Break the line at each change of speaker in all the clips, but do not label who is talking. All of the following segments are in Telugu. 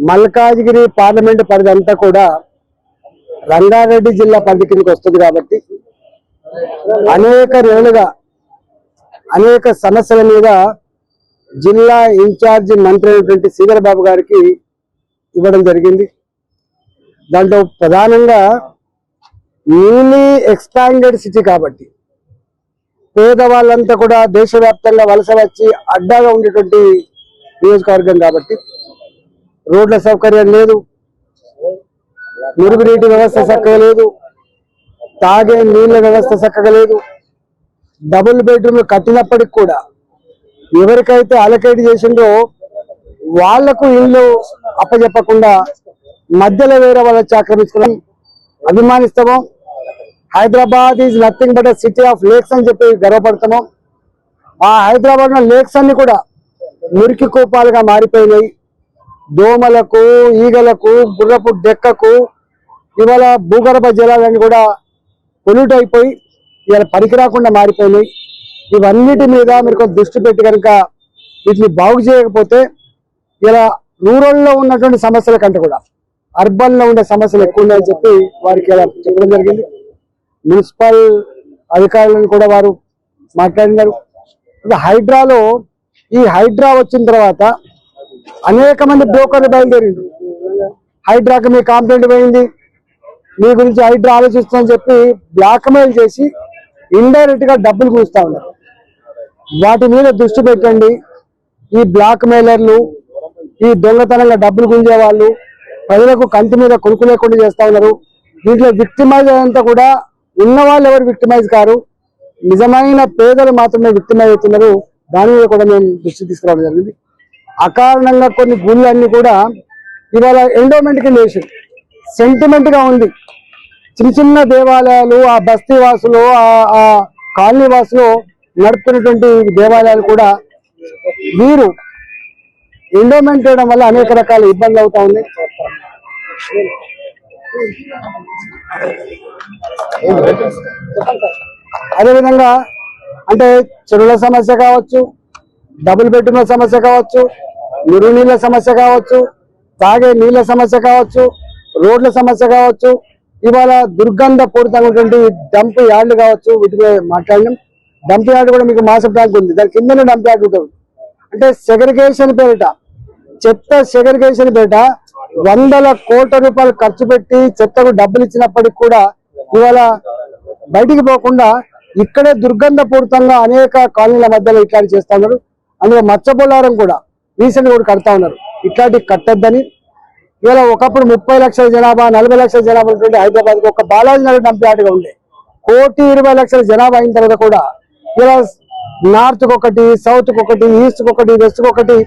మల్కాజ్గిరి పార్లమెంట్ పరిధి అంతా కూడా రంగారెడ్డి జిల్లా పరిధి కిందకి వస్తుంది కాబట్టి అనేక రేళ్లుగా అనేక సమస్యల మీద జిల్లా ఇన్ఛార్జి మంత్రి అయినటువంటి శ్రీధర్ బాబు గారికి ఇవ్వడం జరిగింది. దాంట్లో ప్రధానంగా న్యూలీ ఎక్స్పాండెడ్ సిటీ కాబట్టి పేదవాళ్ళంతా కూడా దేశవ్యాప్తంగా వలస వచ్చి అడ్డాగా ఉండేటువంటి నియోజకవర్గం కాబట్టి రోడ్ల సౌకర్యం లేదు, మురుగునీటి వ్యవస్థ చక్కగా లేదు, తాగే నీళ్ళ వ్యవస్థ చక్కగా లేదు. డబుల్ బెడ్రూమ్లు కట్టినప్పటికి కూడా ఎవరికైతే అలకేట్ చేసిందో వాళ్లకు ఇల్లు అప్పచెప్పకుండా మధ్యలో వేరే వాళ్ళు వచ్చి ఆక్రమించుకోవడం అభిమానిస్తామో. Hyderabad is nothing but city of lakes అని చెప్పి గర్వపడతాము. ఆ హైదరాబాద్ లో లేక్స్ అన్ని కూడా మురికి కూపాలుగా మారిపోయినాయి. దోమలకు, ఈగలకు, గుర్రపు డెక్కకు ఇవాళ భూగర్భ జలాలన్నీ కూడా పొల్యూట్ అయిపోయి ఇవాళ పనికి రాకుండా మారిపోయినాయి. ఇవన్నిటి మీద మీరు కొంత దృష్టి పెట్టి కనుక వీటిని బాగు చేయకపోతే ఇలా రూరల్లో ఉన్నటువంటి సమస్యల కంటే కూడా అర్బన్ లో ఉండే సమస్యలు ఎక్కువ ఉన్నాయని చెప్పి వారికి ఇలా చెప్పడం జరిగింది. మున్సిపల్ అధికారులను కూడా వారు మాట్లాడినారు. హైడ్రాలో ఈ హైడ్రా వచ్చిన తర్వాత అనేక మంది బ్రోకర్లు బయలుదేరింది. హైడ్రాకి మీ కంప్లైంట్ పోయింది, మీ గురించి హైడ్రా ఆలోచిస్తుందని చెప్పి బ్లాక్మెయిల్ చేసి ఇండైరెక్ట్ గా డబ్బులు కూస్తా ఉన్నారు. వాటి మీద దృష్టి పెట్టండి. ఈ బ్లాక్ మెయిలర్లు, ఈ దొంగతనంగా డబ్బులు గుంజే వాళ్ళు ప్రజలకు కంటి మీద కొనుక్కు లేకుండా చేస్తా ఉన్నారు. దీంట్లో విక్టిమైజ్ అంతా కూడా ఉన్న వాళ్ళు ఎవరు విక్టిమైజ్ కారు, నిజమైన పేదలు మాత్రమే విక్టిమైజ్ అవుతున్నారు. దాని మీద కూడా మేము దృష్టి తీసుకురావడం జరిగింది. అకారణంగా కొన్ని గుళ్ళన్నీ కూడా ఇవాళ ఎండోమెంట్ కింద వేసి సెంటిమెంట్ గా ఉంది. చిన్న చిన్న దేవాలయాలు ఆ బస్తీ వాసులు ఆ కాలనీ వాసులు నడుపుతున్నటువంటి దేవాలయాలు కూడా వీరు ఎండోమెంట్ చేయడం వల్ల అనేక రకాల ఇబ్బందులు అవుతా ఉన్నాయి. అదేవిధంగా అంటే చెరువుల సమస్య కావచ్చు, డబుల్ బెడ్రూమ్ల సమస్య కావచ్చు, మురుగునీళ్ళ సమస్య కావచ్చు, తాగే నీళ్ళ సమస్య కావచ్చు, రోడ్ల సమస్య కావచ్చు, ఇవాళ దుర్గంధ పూరితమైనటువంటి డంప్ యార్డ్లు కావచ్చు, వీటిపై మాట్లాడినాం. డంప్ యార్డ్ కూడా మీకు మాసప్ ట్యాంక్ ఉంది, దాని కిందనే డంప్ యార్డ్ ఉంటుంది. అంటే సెగ్రిగేషన్ పేరిట, చెత్త సెగ్రిగేషన్ పేరిట 100 కోట్ల రూపాయలు ఖర్చు పెట్టి చెత్తకు డబ్బులు ఇచ్చినప్పటికి కూడా ఇవాళ బయటికి పోకుండా ఇక్కడే దుర్గంధ పూరితంగా అనేక కాలనీల మధ్యలో ఇట్లాంటి చేస్తా ఉన్నారు. అందులో మత్స్యబొలారం కూడా రీసెంట్ కూడా కడతా ఉన్నారు. ఇట్లాంటివి కట్టద్దని ఇవాళ ఒకప్పుడు 30 లక్షల జనాభా, 40 లక్షల జనాభా ఉన్నటువంటి హైదరాబాద్ ఒక బాలాజీ నగర్ డంప్ యార్డ్గా ఉండే 1,20,00,000 జనాభా అయిన తర్వాత కూడా ఇలా నార్త్ కు ఒకటి, సౌత్ కు ఒకటి, ఈస్ట్ కు ఒకటి, వెస్ట్ కు ఒకటి,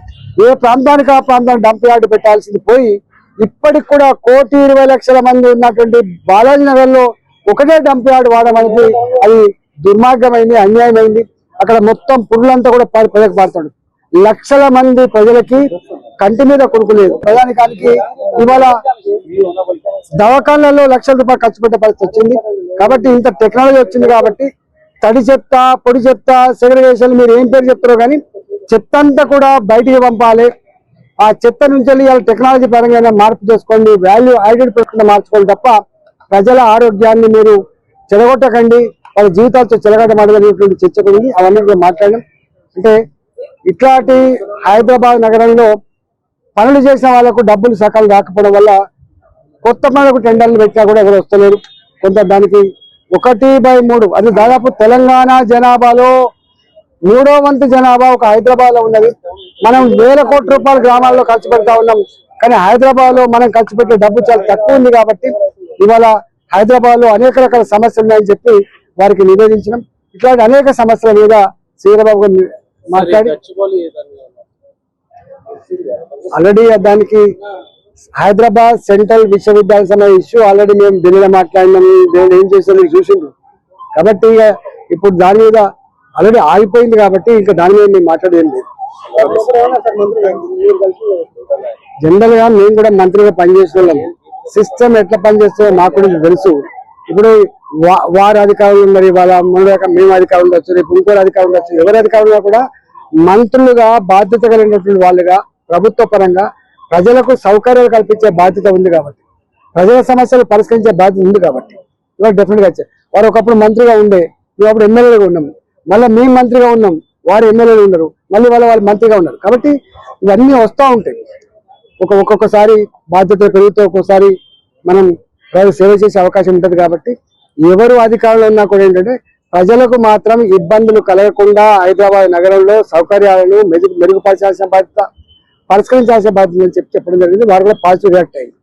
ఏ ప్రాంతానికి ఆ ప్రాంతానికి డంప్ యార్డ్ పెట్టాల్సింది పోయి ఇప్పటికి కూడా 1,20,00,000 మంది ఉన్నటువంటి బాలాజీ నగర్ లో ఒకటే డంప్ యార్డ్ వాడమనేది అది దుర్మార్గమైంది, అన్యాయమైంది. అక్కడ మొత్తం పురులంతా కూడా ప్రజలకు పారుతాడు. లక్షల మంది ప్రజలకి కంటి మీద కొనుక్కులేదు. ప్రజానికానికి ఇవాళ దవాఖానాల్లో లక్షల రూపాయలు ఖర్చు పెట్టే పరిస్థితి వచ్చింది. కాబట్టి ఇంత టెక్నాలజీ వచ్చింది కాబట్టి తడి చెత్త, పొడి చెత్త, సెగ్రిగేషన్ మీరు ఏం పేరు చెప్తారో కానీ చెత్త అంతా కూడా బయటికి పంపాలి. ఆ చెత్త నుంచి వెళ్ళి టెక్నాలజీ పరంగా మార్పు చేసుకోండి, వాల్యూ యాడెడ్ ప్రక్రియ మార్చుకోవాలి తప్ప ప్రజల ఆరోగ్యాన్ని మీరు చెడగొట్టకండి, వాళ్ళ జీవితాలతో చెలగటమాడనేటువంటి చర్చ ఉంది. అవన్నీ కూడా మాట్లాడడం అంటే ఇట్లాంటి హైదరాబాద్ నగరంలో పనులు చేసిన వాళ్ళకు డబ్బులు సకాలం రాకపోవడం వల్ల కొత్త పనులకు టెండర్లు పెట్టినా కూడా ఎవరు వస్తలేరు. కొంత దానికి 1/3 అది దాదాపు తెలంగాణ జనాభాలో 3వ వంతు జనాభా ఒక హైదరాబాద్ లో ఉన్నది. మనం వేల కోట్ల రూపాయలు గ్రామాల్లో ఖర్చు పెడతా ఉన్నాం, కానీ హైదరాబాద్ లో మనం ఖర్చు పెట్టే డబ్బు చాలా తక్కువ ఉంది. కాబట్టి ఇవాళ హైదరాబాద్ లో అనేక రకాల సమస్యలు ఉన్నాయని చెప్పి వారికి నివేదించడం. ఇట్లాంటి అనేక సమస్యల మీద శ్రీధరబాబు గారు మాట్లాడి ఆల్రెడీ దానికి హైదరాబాద్ సెంట్రల్ విశ్వవిద్యాలయ సమయ ఇష్యూ ఆల్రెడీ మేము ఢిల్లీలో మాట్లాడినాము, ఏం చేసాము చూసిండ్రు. కాబట్టి ఇక ఇప్పుడు దాని మీద ఆల్రెడీ ఆగిపోయింది కాబట్టి ఇంకా దాని మీద మేము మాట్లాడేం లేదు. జనరల్ గా మేము కూడా మంత్రిగా పనిచేసిన వాళ్ళము, సిస్టమ్ ఎట్లా పనిచేస్తుందో మాకు కూడా తెలుసు. ఇప్పుడు వారు అధికారులు ఉన్నారు, ఇవాళ మేము అధికారులు ఉండొచ్చు, రేపు ఇంకోరు అధికారులు ఉండొచ్చు. ఎవరి అధికారులుగా కూడా మంత్రులుగా బాధ్యత కలిగినటువంటి వాళ్ళుగా ప్రభుత్వ పరంగా ప్రజలకు సౌకర్యాలు కల్పించే బాధ్యత ఉంది కాబట్టి, ప్రజల సమస్యలు పరిష్కరించే బాధ్యత ఉంది కాబట్టి ఇవాళ డెఫినెట్గా వచ్చారు. వారు ఒకప్పుడు మంత్రిగా ఉండే, మేము అప్పుడు ఎమ్మెల్యేగా ఉన్నాం, మళ్ళీ మేము మంత్రిగా ఉన్నాం, వారు ఎమ్మెల్యేలు ఉన్నారు, మళ్ళీ వాళ్ళు మంత్రిగా ఉన్నారు. కాబట్టి ఇవన్నీ వస్తూ ఉంటాయి. ఒక్కొక్కసారి బాధ్యతలు పెరుగుతూ ఒక్కొక్కసారి మనం ప్రజలు సేవ చేసే అవకాశం ఉంటుంది. కాబట్టి ఎవరు అధికారంలో ఉన్నా కూడా ఏంటంటే ప్రజలకు మాత్రం ఇబ్బందులు కలగకుండా హైదరాబాద్ నగరంలో సౌకర్యాలను మెరుగుపరచాల్సిన బాధ్యత, పరిష్కరించాల్సిన బాధ్యత అని చెప్పడం జరిగింది. వారు కూడా పాజిటివ్ రియాక్ట్ అయింది.